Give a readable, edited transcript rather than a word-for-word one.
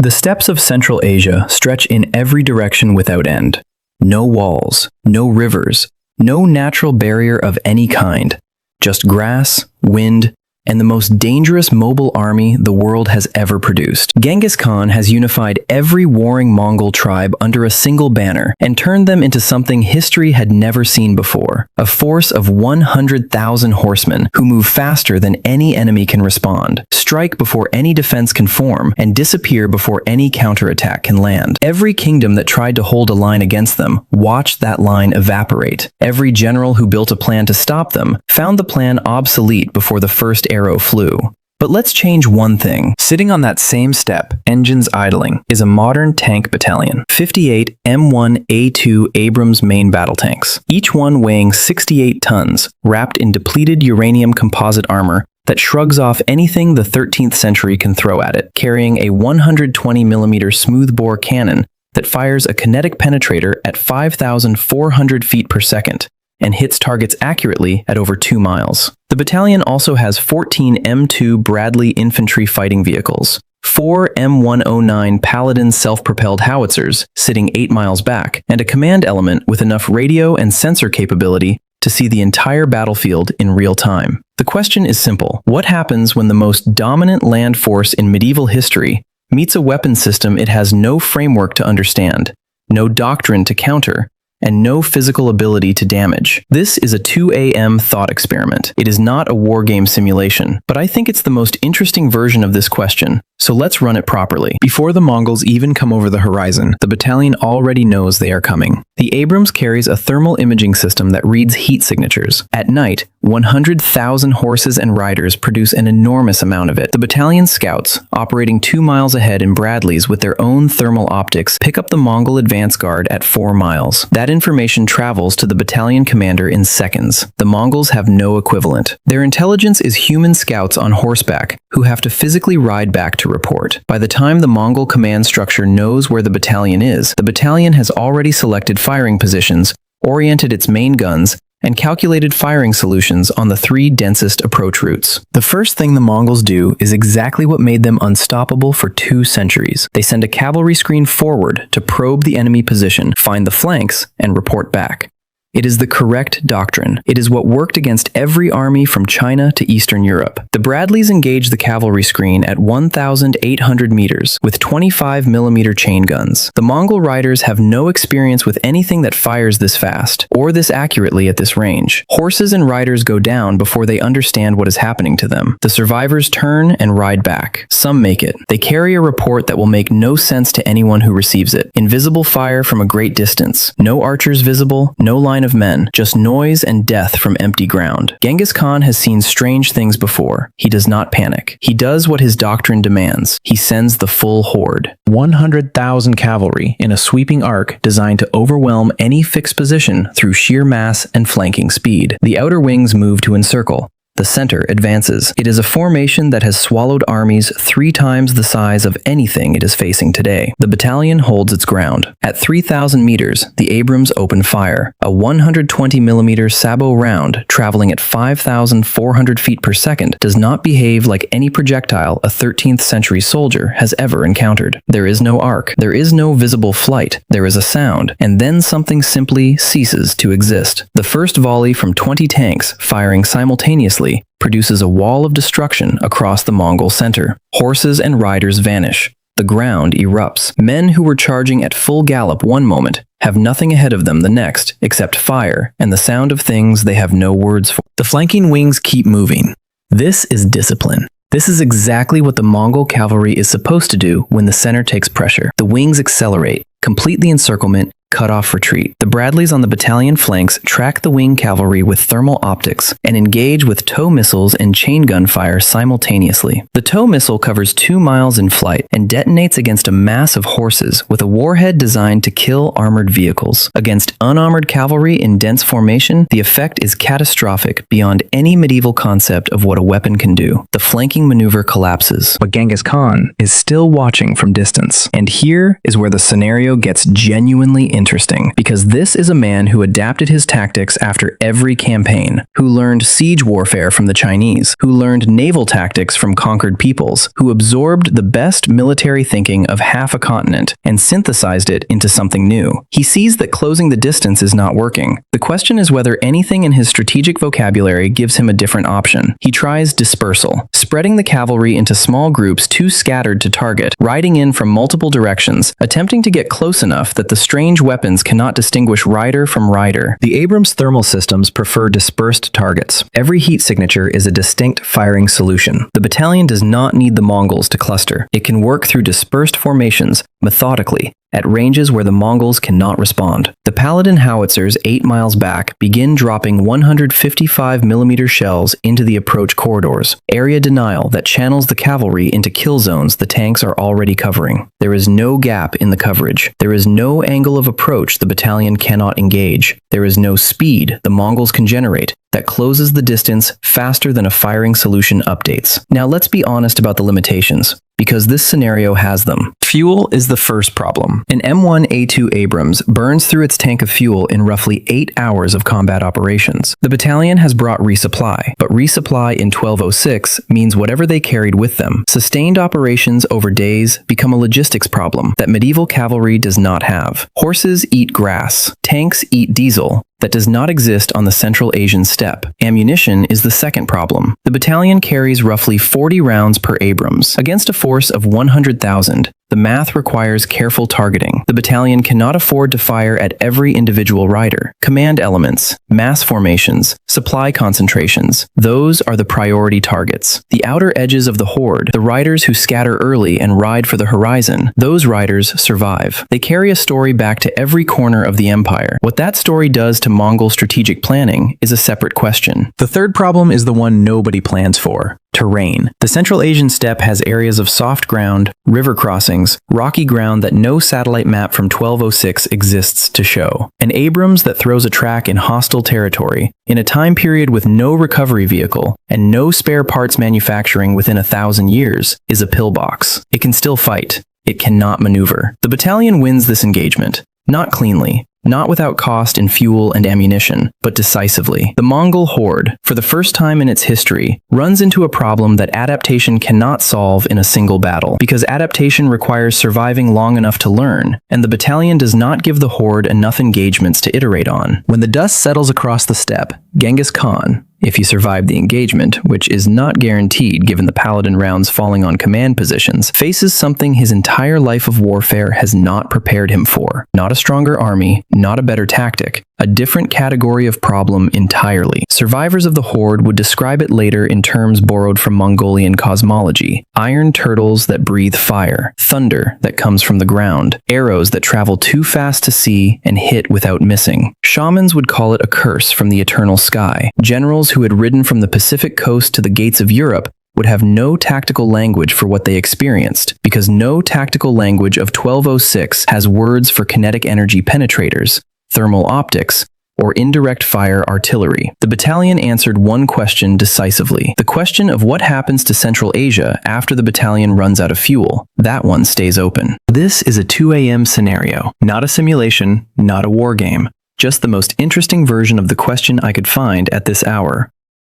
The steppes of Central Asia stretch in every direction without end. No walls, no rivers, no natural barrier of any kind. Just grass, wind, and the most dangerous mobile army the world has ever produced. Genghis Khan has unified every warring Mongol tribe under a single banner and turned them into something history had never seen before. A force of 100,000 horsemen who move faster than any enemy can respond, strike before any defense can form, and disappear before any counterattack can land. Every kingdom that tried to hold a line against them watched that line evaporate. Every general who built a plan to stop them found the plan obsolete before the first arrow flew. But let's change one thing. Sitting on that same step, engines idling, is a modern tank battalion. 58 M1A2 Abrams main battle tanks, each one weighing 68 tons, wrapped in depleted uranium composite armor that shrugs off anything the 13th century can throw at it, carrying a 120mm smoothbore cannon that fires a kinetic penetrator at 5,400 feet per second and hits targets accurately at over 2 miles. The battalion also has 14 M2 Bradley infantry fighting vehicles, 4 M109 Paladin self-propelled howitzers sitting 8 miles back, and a command element with enough radio and sensor capability to see the entire battlefield in real time. The question is simple. What happens when the most dominant land force in medieval history meets a weapon system it has no framework to understand, no doctrine to counter, and no physical ability to damage? This is a 2 a.m. thought experiment. It is not a war game simulation, but I think it's the most interesting version of this question, so let's run it properly. Before the Mongols even come over the horizon, the battalion already knows they are coming. The Abrams carries a thermal imaging system that reads heat signatures. At night, 100,000 horses and riders produce an enormous amount of it. The battalion scouts, operating 2 miles ahead in Bradleys with their own thermal optics, pick up the Mongol advance guard at 4 miles. That information travels to the battalion commander in seconds. The Mongols have no equivalent. Their intelligence is human scouts on horseback who have to physically ride back to report. By the time the Mongol command structure knows where the battalion is, the battalion has already selected firing positions, oriented its main guns, and calculated firing solutions on the 3 densest approach routes. The first thing the Mongols do is exactly what made them unstoppable for 2 centuries. They send a cavalry screen forward to probe the enemy position, find the flanks, and report back. It is the correct doctrine. It is what worked against every army from China to Eastern Europe. The Bradleys engage the cavalry screen at 1,800 meters with 25mm chain guns. The Mongol riders have no experience with anything that fires this fast or this accurately at this range. Horses and riders go down before they understand what is happening to them. The survivors turn and ride back. Some make it. They carry a report that will make no sense to anyone who receives it. Invisible fire from a great distance. No archers visible, no line of men, just noise and death from empty ground. Genghis Khan has seen strange things before. He does not panic. He does what his doctrine demands. He sends the full horde. 100,000 cavalry in a sweeping arc designed to overwhelm any fixed position through sheer mass and flanking speed. The outer wings move to encircle. The center advances. It is a formation that has swallowed armies 3 times the size of anything it is facing today. The battalion holds its ground. At 3,000 meters, the Abrams open fire. A 120mm sabot round traveling at 5,400 feet per second does not behave like any projectile a 13th century soldier has ever encountered. There is no arc. There is no visible flight. There is a sound, and then something simply ceases to exist. The first volley from 20 tanks firing simultaneously produces a wall of destruction across the Mongol center. Horses and riders vanish. The ground erupts. Men who were charging at full gallop one moment have nothing ahead of them the next except fire and the sound of things they have no words for. The flanking wings keep moving. This is discipline. This is exactly what the Mongol cavalry is supposed to do when the center takes pressure. The wings accelerate, complete the encirclement, cut off retreat. The Bradleys on the battalion flanks track the wing cavalry with thermal optics and engage with tow missiles and chain gun fire simultaneously. The tow missile covers 2 miles in flight and detonates against a mass of horses with a warhead designed to kill armored vehicles. Against unarmored cavalry in dense formation, the effect is catastrophic beyond any medieval concept of what a weapon can do. The flanking maneuver collapses. But Genghis Khan is still watching from distance. And here is where the scenario gets genuinely interesting. interesting, because this is a man who adapted his tactics after every campaign, who learned siege warfare from the Chinese, who learned naval tactics from conquered peoples, who absorbed the best military thinking of half a continent and synthesized it into something new. He sees that closing the distance is not working. The question is whether anything in his strategic vocabulary gives him a different option. He tries dispersal, spreading the cavalry into small groups too scattered to target, riding in from multiple directions, attempting to get close enough that the strange weapons cannot distinguish rider from rider. The Abrams thermal systems prefer dispersed targets. Every heat signature is a distinct firing solution. The battalion does not need the Mongols to cluster. It can work through dispersed formations, methodically, at ranges where the Mongols cannot respond. The Paladin howitzers 8 miles back begin dropping 155mm shells into the approach corridors, area denial that channels the cavalry into kill zones the tanks are already covering. There is no gap in the coverage. There is no angle of approach the battalion cannot engage. There is no speed the Mongols can generate that closes the distance faster than a firing solution updates. Now let's be honest about the limitations, because this scenario has them. Fuel is the first problem. An M1A2 Abrams burns through its tank of fuel in roughly 8 hours of combat operations. The battalion has brought resupply, but resupply in 1206 means whatever they carried with them. Sustained operations over days become a logistics problem that medieval cavalry does not have. Horses eat grass. Tanks eat diesel. That does not exist on the Central Asian steppe. Ammunition is the second problem. The battalion carries roughly 40 rounds per Abrams, against a force of 100,000. The math requires careful targeting. The battalion cannot afford to fire at every individual rider. Command elements, mass formations, supply concentrations, those are the priority targets. The outer edges of the horde, the riders who scatter early and ride for the horizon, those riders survive. They carry a story back to every corner of the empire. What that story does to Mongol strategic planning is a separate question. The third problem is the one nobody plans for. Terrain. The Central Asian steppe has areas of soft ground, river crossings, rocky ground that no satellite map from 1206 exists to show. An Abrams that throws a track in hostile territory, in a time period with no recovery vehicle, and no spare parts manufacturing within 1,000 years, is a pillbox. It can still fight. It cannot maneuver. The battalion wins this engagement. Not cleanly. Not without cost in fuel and ammunition, but decisively. The Mongol Horde, for the first time in its history, runs into a problem that adaptation cannot solve in a single battle, because adaptation requires surviving long enough to learn, and the battalion does not give the Horde enough engagements to iterate on. When the dust settles across the steppe, Genghis Khan, if he survived the engagement, which is not guaranteed given the Paladin rounds falling on command positions, faces something his entire life of warfare has not prepared him for. Not a stronger army, not a better tactic, a different category of problem entirely. Survivors of the Horde would describe it later in terms borrowed from Mongolian cosmology. Iron turtles that breathe fire, thunder that comes from the ground, arrows that travel too fast to see and hit without missing. Shamans would call it a curse from the eternal sky. Generals who had ridden from the Pacific coast to the gates of Europe would have no tactical language for what they experienced, because no tactical language of 1206 has words for kinetic energy penetrators, thermal optics, or indirect fire artillery. The battalion answered one question decisively. The question of what happens to Central Asia after the battalion runs out of fuel. That one stays open. This is a 2 a.m. scenario, not a simulation, not a war game. Just the most interesting version of the question I could find at this hour.